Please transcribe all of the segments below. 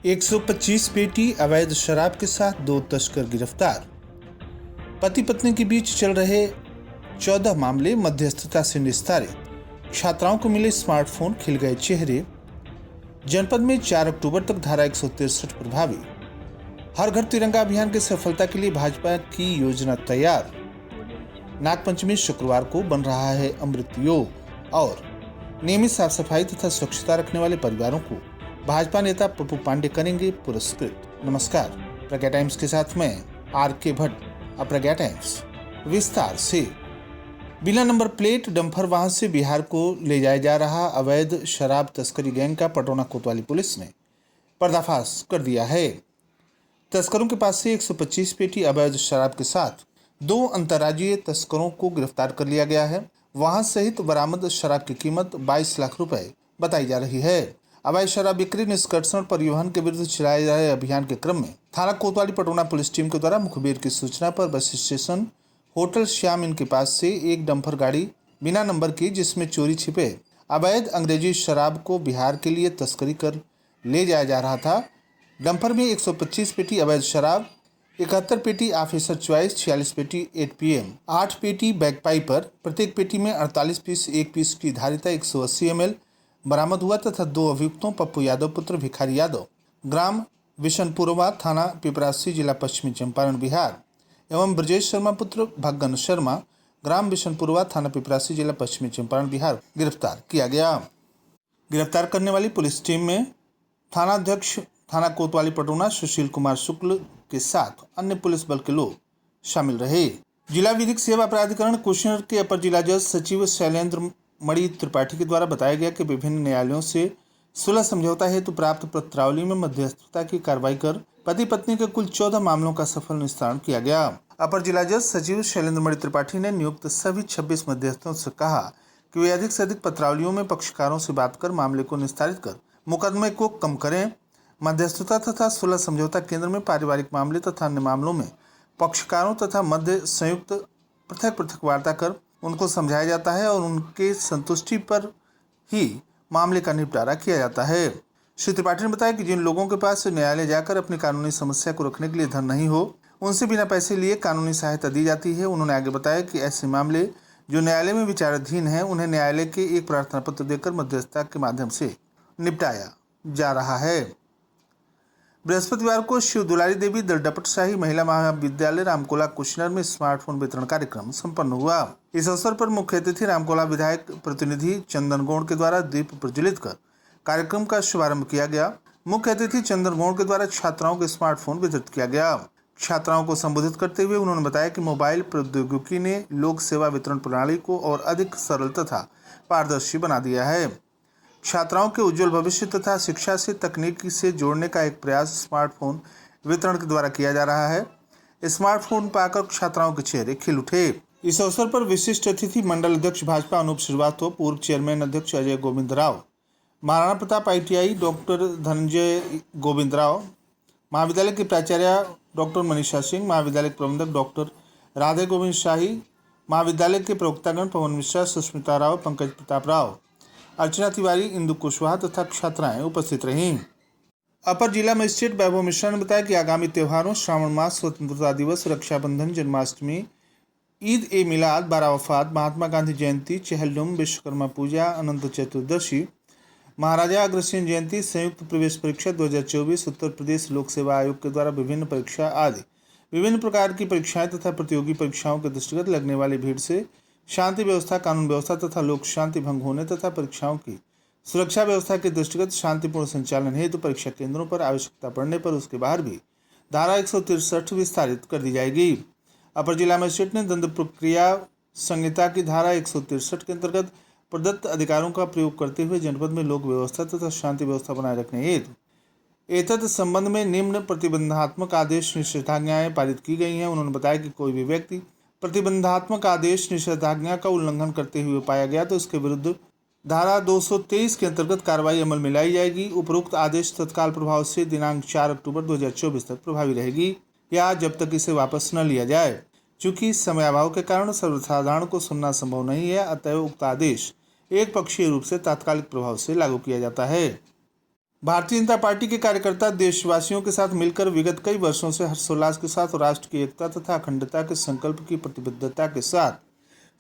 125 पेटी अवैध शराब के साथ 2 तस्कर गिरफ्तार। पति पत्नी के बीच चल रहे 14 मामले मध्यस्थता से निस्तारित। छात्राओं को मिले स्मार्टफोन, खिल गए चेहरे। जनपद में 4 अक्टूबर तक धारा 163 प्रभावी। हर घर तिरंगा अभियान की सफलता के लिए भाजपा की योजना तैयार। नागपंचमी शुक्रवार को बन रहा है अमृत योग और नियमित साफ सफाई तथा स्वच्छता रखने वाले परिवारों को भाजपा नेता पप्पू पांडे करेंगे पुरस्कृत। नमस्कार, प्रज्ञा टाइम्स के साथ मैं आर.के. भट्ट। अब प्रज्ञा टाइम्स विस्तार से। बिना नंबर प्लेट डंपर वाहन से बिहार को ले जाया जा रहा अवैध शराब तस्करी गैंग का पटौना कोतवाली पुलिस ने पर्दाफाश कर दिया है। तस्करों के पास से 125 पेटी अवैध शराब के साथ 2 अंतर्राज्यीय तस्करों को गिरफ्तार कर लिया गया है। वाहन सहित बरामद शराब की कीमत 22 लाख रुपए बताई जा रही है। अवैध शराब बिक्री, निष्कर्षण, परिवहन के विरुद्ध चलाए जा रहे अभियान के क्रम में थाना कोतवाली पटौना पुलिस टीम के द्वारा मुखबिर की सूचना पर बस स्टेशन होटल श्याम इन के पास से एक डंपर गाड़ी बिना नंबर की, जिसमें चोरी छिपे अवैध अंग्रेजी शराब को बिहार के लिए तस्करी कर ले जाया जा रहा था। डंपर में 125 पेटी अवैध शराब, 71 पेटी ऑफिसर चॉइस, 46 पेटी 8 PM, 8 पेटी बैग पाइपर, प्रत्येक पेटी में 48 पीस, 1 पीस की धारिता 180 ml बरामद हुआ तथा 2 अभियुक्तों पप्पू यादव पुत्र भिखारी यादव, ग्राम बिशनपुरवा, थाना पिपरासी, जिला पश्चिमी चंपारण, बिहार, एवं ब्रजेश शर्मा पुत्र भगन शर्मा, ग्राम बिशनपुरवा, थाना पिपरासी, जिला पश्चिमी चंपारण, बिहार गिरफ्तार किया गया। गिरफ्तार करने वाली पुलिस टीम में थानाध्यक्ष थाना कोतवाली पटौना सुशील कुमार शुक्ल के साथ अन्य पुलिस बल के लोग शामिल रहे। जिला विधिक सेवा प्राधिकरण कुशीनगर के अपर जिला जज सचिव शैलेंद्र मणि त्रिपाठी के द्वारा बताया गया कि विभिन्न न्यायालयों से सुलह समझौता हेतु प्राप्त पत्रावली में मध्यस्थता की कार्रवाई कर पति पत्नी के कुल 14 मामलों का सफल निस्तारण किया गया। अपर जिला जज सचिव शैलेंद्र मणि त्रिपाठी ने नियुक्त सभी 26 मध्यस्थों से कहा कि वे अधिक से अधिक पत्रावलियों में पक्षकारों से बात कर मामले को निस्तारित कर मुकदमे को कम करें। मध्यस्थता तथा सुलह समझौता केंद्र में पारिवारिक मामले तथा अन्य मामलों में पक्षकारों तथा मध्य संयुक्त पृथक पृथक वार्ता कर उनको समझाया जाता है और उनके संतुष्टि पर ही मामले का निपटारा किया जाता है। श्री त्रिपाठी ने बताया कि जिन लोगों के पास न्यायालय जाकर अपनी कानूनी समस्या को रखने के लिए धन नहीं हो, उनसे बिना पैसे लिए कानूनी सहायता दी जाती है। उन्होंने आगे बताया कि ऐसे मामले जो न्यायालय में विचाराधीन हैं, उन्हें न्यायालय के एक प्रार्थना पत्र देकर मध्यस्थता के माध्यम से निपटाया जा रहा है। बृहस्पतिवार को शिव दुलारी देवी दलडपट शाही महिला महाविद्यालय रामकोला कुशीनगर में स्मार्टफोन वितरण कार्यक्रम संपन्न हुआ। इस अवसर पर मुख्य अतिथि रामकोला विधायक प्रतिनिधि चंदन गौड़ के द्वारा दीप प्रज्वलित कर कार्यक्रम का शुभारंभ किया गया। मुख्य अतिथि चंदन गौड़ के द्वारा छात्राओं को स्मार्टफोन वितरित किया गया। छात्राओं को संबोधित करते हुए उन्होंने बताया कि मोबाइल प्रौद्योगिकी ने लोक सेवा वितरण प्रणाली को और अधिक सरल तथा पारदर्शी बना दिया है। छात्राओं के उज्जवल भविष्य तथा शिक्षा से तकनीकी से जोड़ने का एक प्रयास स्मार्टफोन वितरण के द्वारा किया जा रहा है। स्मार्टफोन पाकर छात्राओं के चेहरे खिल उठे। इस अवसर पर विशिष्ट अतिथि मंडल अध्यक्ष भाजपा अनूप श्रीवास्तव, पूर्व चेयरमैन अध्यक्ष अजय गोविंद राव, महाराणा प्रताप ITI डॉक्टर धनंजय गोविंद राव, महाविद्यालय के प्राचार्य डॉक्टर मनीषा सिंह, महाविद्यालय के प्रबंधक डॉक्टर राधे गोविंद शाही, महाविद्यालय के प्रवक्तागण पवन मिश्रा, सुष्मिता राव, पंकज प्रताप राव, अर्चना तिवारी, इंदु कुशवाहा तथा छात्राएं उपस्थित रहीं। अपर जिला मजिस्ट्रेट वैभव मिश्रा ने बताया कि आगामी त्योहारों श्रावण मास, स्वतंत्रता दिवस, रक्षाबंधन, जन्माष्टमी, ईद ए मिलाद, बारह वफात, महात्मा गांधी जयंती, चहलम, विश्वकर्मा पूजा, अनंत चतुर्दशी, महाराजा अग्रसेन जयंती, संयुक्त प्रवेश परीक्षा 2024, उत्तर प्रदेश लोक सेवा आयोग के द्वारा विभिन्न परीक्षा आदि विभिन्न प्रकार की परीक्षाएं तथा प्रतियोगी परीक्षाओं के दृष्टिगत लगने वाली भीड़ से शांति व्यवस्था, कानून व्यवस्था तथा लोक शांति भंग होने तथा परीक्षाओं की सुरक्षा व्यवस्था के दृष्टिगत शांतिपूर्ण संचालन हेतु परीक्षा केंद्रों पर आवश्यकता पड़ने पर उसके बाहर भी धारा 163 विस्तारित कर दी जाएगी। अपर जिला मजिस्ट्रेट ने दंड प्रक्रिया संहिता की धारा 163 के अंतर्गत प्रदत्त अधिकारों का प्रयोग करते हुए जनपद में लोक व्यवस्था तथा शांति व्यवस्था बनाए रखने हेतु एतत् संबंध में निम्न प्रतिबंधात्मक आदेश निषेधाज्ञाएं पारित की गई हैं। उन्होंने बताया कि कोई भी व्यक्ति प्रतिबंधात्मक आदेश निषेधाज्ञा का उल्लंघन करते हुए पाया गया तो उसके विरुद्ध धारा 223 के अंतर्गत कार्रवाई अमल में लाई जाएगी। उपरोक्त आदेश तत्काल प्रभाव से दिनांक 4 अक्टूबर 2024 तक प्रभावी रहेगी या जब तक इसे वापस न लिया जाए। चूंकि समयाभाव के कारण सर्वसाधारण को सुनना संभव नहीं है, अतएव उक्त आदेश एक पक्षीय रूप से तात्कालिक प्रभाव से लागू किया जाता है। भारतीय जनता पार्टी के कार्यकर्ता देशवासियों के साथ मिलकर विगत कई वर्षों से हर्षोल्लास के साथ राष्ट्र की एकता तथा अखंडता के संकल्प की प्रतिबद्धता के साथ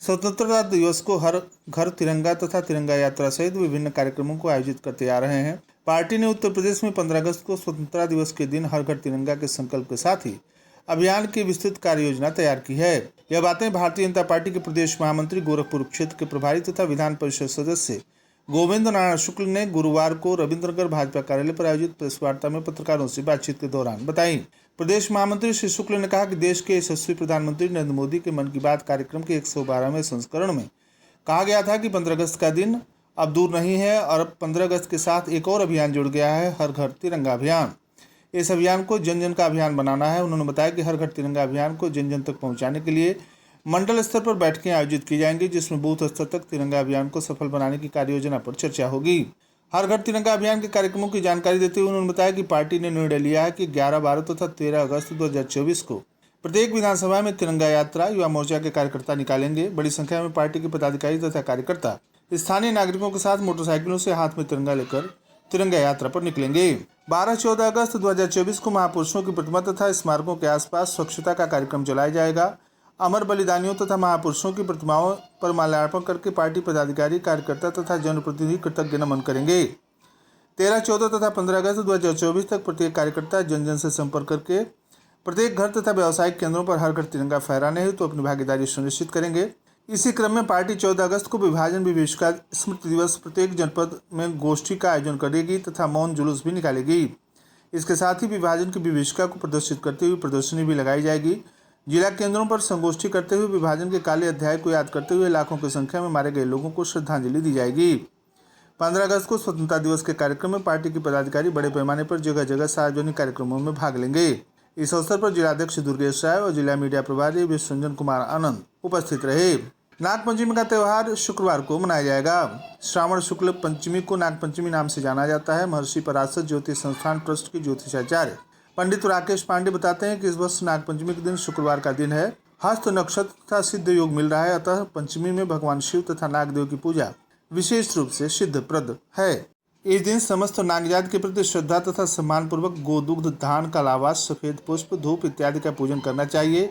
स्वतंत्रता दिवस को हर घर तिरंगा तथा तिरंगा यात्रा सहित विभिन्न कार्यक्रमों को आयोजित करते आ रहे हैं। पार्टी ने उत्तर प्रदेश में 15 अगस्त को स्वतंत्रता दिवस के दिन हर घर तिरंगा के संकल्प के साथ ही अभियान की विस्तृत कार्य योजना तैयार की है। यह बातें भारतीय जनता पार्टी के प्रदेश महामंत्री गोरखपुर क्षेत्र के प्रभारी तथा विधान परिषद सदस्य गोविंद नारायण शुक्ल ने गुरुवार को रविंद्रनगर भाजपा कार्यालय पर आयोजित प्रेस वार्ता में पत्रकारों से बातचीत के दौरान बताई। प्रदेश महामंत्री श्री शुक्ल ने कहा कि देश के यशस्वी प्रधानमंत्री नरेंद्र मोदी के मन की बात कार्यक्रम के 112वें संस्करण में कहा गया था कि 15 अगस्त का दिन अब दूर नहीं है और अब 15 अगस्त के साथ एक और अभियान जुड़ गया है, हर घर तिरंगा अभियान। इस अभियान को जन जन का अभियान बनाना है। उन्होंने बताया कि हर घर तिरंगा अभियान को जन जन तक पहुंचाने के लिए मंडल स्तर पर बैठकें आयोजित की जाएंगी, जिसमें बूथ स्तर तक तिरंगा अभियान को सफल बनाने की कार्य योजना पर चर्चा होगी। हर घर तिरंगा अभियान के कार्यक्रमों की जानकारी देते हुए उन्होंने बताया कि पार्टी ने निर्णय लिया है कि 11, 12 तथा 13 अगस्त 2024 को प्रत्येक विधानसभा में तिरंगा यात्रा युवा मोर्चा के कार्यकर्ता निकालेंगे। बड़ी संख्या में पार्टी के पदाधिकारी तथा कार्यकर्ता स्थानीय नागरिकों के साथ मोटरसाइकिलों से हाथ में तिरंगा लेकर तिरंगा यात्रा पर निकलेंगे। 12-14 अगस्त 2024 को महापुरुषों की प्रतिमा तथा स्मारकों के आसपास स्वच्छता का कार्यक्रम चलाया जाएगा। अमर बलिदानियों तथा महापुरुषों की प्रतिमाओं पर माल्यार्पण करके पार्टी पदाधिकारी, कार्यकर्ता तथा जनप्रतिनिधि कृतज्ञ नमन करेंगे। 13, 14 तथा 15 अगस्त 2024 तक प्रत्येक कार्यकर्ता जन जन से संपर्क करके प्रत्येक घर तथा व्यावसायिक केंद्रों पर हर घर तिरंगा फहराने हेतु तो अपनी भागीदारी सुनिश्चित करेंगे। इसी क्रम में पार्टी 14 अगस्त को विभाजन विभीषिका स्मृति दिवस प्रत्येक जनपद में गोष्ठी का आयोजन करेगी तथा मौन जुलूस भी निकालेगी। इसके साथ ही विभाजन की विभीषिका को प्रदर्शित करते हुए प्रदर्शनी भी लगाई जाएगी। जिला केंद्रों पर संगोष्ठी करते हुए विभाजन के काले अध्याय को याद करते हुए लाखों की संख्या में मारे गए लोगों को श्रद्धांजलि दी जाएगी। 15 अगस्त को स्वतंत्रता दिवस के कार्यक्रम में पार्टी के पदाधिकारी बड़े पैमाने पर जगह जगह सार्वजनिक कार्यक्रमों में भाग लेंगे। इस अवसर पर जिलाध्यक्ष दुर्गेश राय और जिला मीडिया प्रभारी विश्वरंजन कुमार आनंद उपस्थित रहे। नागपंचमी का त्यौहार शुक्रवार को मनाया जाएगा। श्रावण शुक्ल पंचमी को नागपंचमी नाम से जाना जाता है। महर्षि पराशर ज्योतिष संस्थान ट्रस्ट के ज्योतिषाचार्य पंडित राकेश पांडे बताते हैं कि इस वर्ष नागपंचमी के दिन शुक्रवार का दिन है। हस्त नक्षत्र तथा सिद्ध योग मिल रहा है, अतः पंचमी में भगवान शिव तथा नागदेव की पूजा विशेष रूप से सिद्धप्रद है। इस दिन समस्त नागजात के प्रति श्रद्धा तथा सम्मान पूर्वक गोदुग्ध, धान का लावा, सफेद पुष्प, धूप इत्यादि का पूजन करना चाहिए।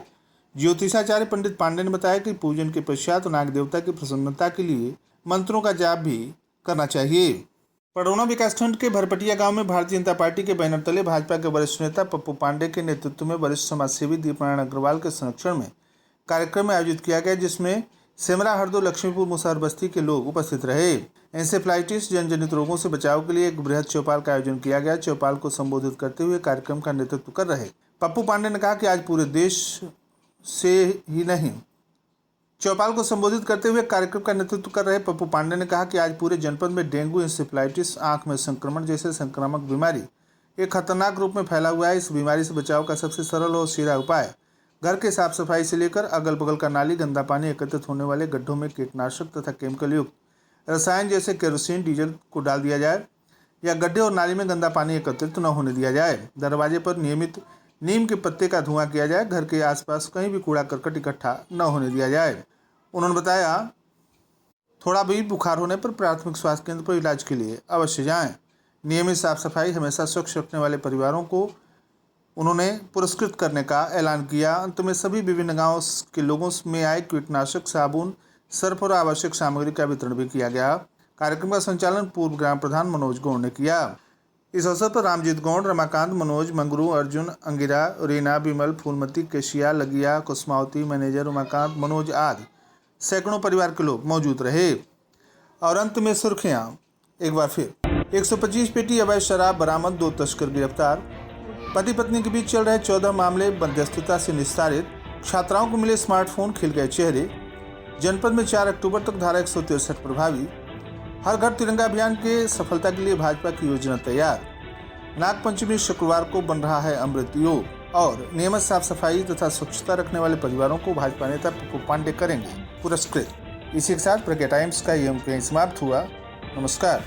ज्योतिषाचार्य पंडित पांडे ने बताया कि पूजन के पश्चात नाग देवता की प्रसन्नता के लिए मंत्रों का जाप भी करना चाहिए। पडरौना विकासखंड के भरपटिया गांव में भारतीय जनता पार्टी के बैनर तले भाजपा के वरिष्ठ नेता पप्पू पांडे के नेतृत्व में वरिष्ठ समाजसेवी दीपनारायण अग्रवाल के संरक्षण में कार्यक्रम आयोजित किया गया, जिसमें सेमरा, हरदो, लक्ष्मीपुर, मुसहर बस्ती के लोग उपस्थित रहे। एंसेफ्लाइटिस जनजनित रोगों से बचाव के लिए एक बृहद चौपाल का आयोजन किया गया। चौपाल को संबोधित करते हुए कार्यक्रम का नेतृत्व कर रहे पप्पू पांडे ने कहा कि आज पूरे देश से ही नहीं चौपाल को संबोधित करते हुए कार्यक्रम का नेतृत्व कर रहे पप्पू पांडे ने कहा कि आज पूरे जनपद में डेंगू, इंसेफ्लाइटिस, आंख में संक्रमण जैसे संक्रामक बीमारी एक खतरनाक रूप में फैला हुआ है। इस बीमारी से बचाव का सबसे सरल और सीधा उपाय घर के साफ सफाई से लेकर अगल बगल का नाली, गंदा पानी एकत्रित होने वाले गड्ढों में कीटनाशक तथा केमिकल युक्त रसायन जैसे केरोसिन, डीजल को डाल दिया जाए या गड्ढे और नाली में गंदा पानी एकत्रित न होने दिया जाए। दरवाजे पर नियमित नीम के पत्ते का धुआं किया जाए। घर के आसपास कहीं भी कूड़ा करकट इकट्ठा न होने दिया जाए। उन्होंने बताया थोड़ा भी बुखार होने पर प्राथमिक स्वास्थ्य केंद्र पर इलाज के लिए अवश्य जाएं। नियमित साफ सफाई हमेशा स्वच्छ रखने वाले परिवारों को उन्होंने पुरस्कृत करने का ऐलान किया। अंत में सभी विभिन्न गांवों के लोगों में आए कीटनाशक, साबुन, सर्फ और आवश्यक सामग्री का वितरण भी किया गया। कार्यक्रम का संचालन पूर्व ग्राम प्रधान मनोज गौड़ ने किया। इस अवसर पर रामजीत गौड़, रमाकांत, मनोज, मंगरू, अर्जुन, अंगिरा, रीना, विमल, फूलमती, केशिया, लगिया, कुसमावती, मैनेजर उमाकांत, मनोज आदि सैकड़ों परिवार के लोग मौजूद रहे। और अंत में सुर्खियां एक बार फिर। 125 पेटी अवैध शराब बरामद, 2 तस्कर गिरफ्तार। पति पत्नी के बीच चल रहे 14 मामले मध्यस्थता से निस्तारित। छात्राओं को मिले स्मार्टफोन, खिल गए चेहरे। जनपद में 4 अक्टूबर तक धारा 163 प्रभावी। हर घर तिरंगा अभियान के सफलता के लिए भाजपा की योजना तैयार। नागपंचमी शुक्रवार को बन रहा है अमृत योग। और नियमित साफ सफाई तथा स्वच्छता रखने वाले परिवारों को भाजपा नेता पप्पू पांडे करेंगे पुरस्कृत। इसी के साथ प्रज्ञा टाइम्स का ये अंक समाप्त हुआ। नमस्कार।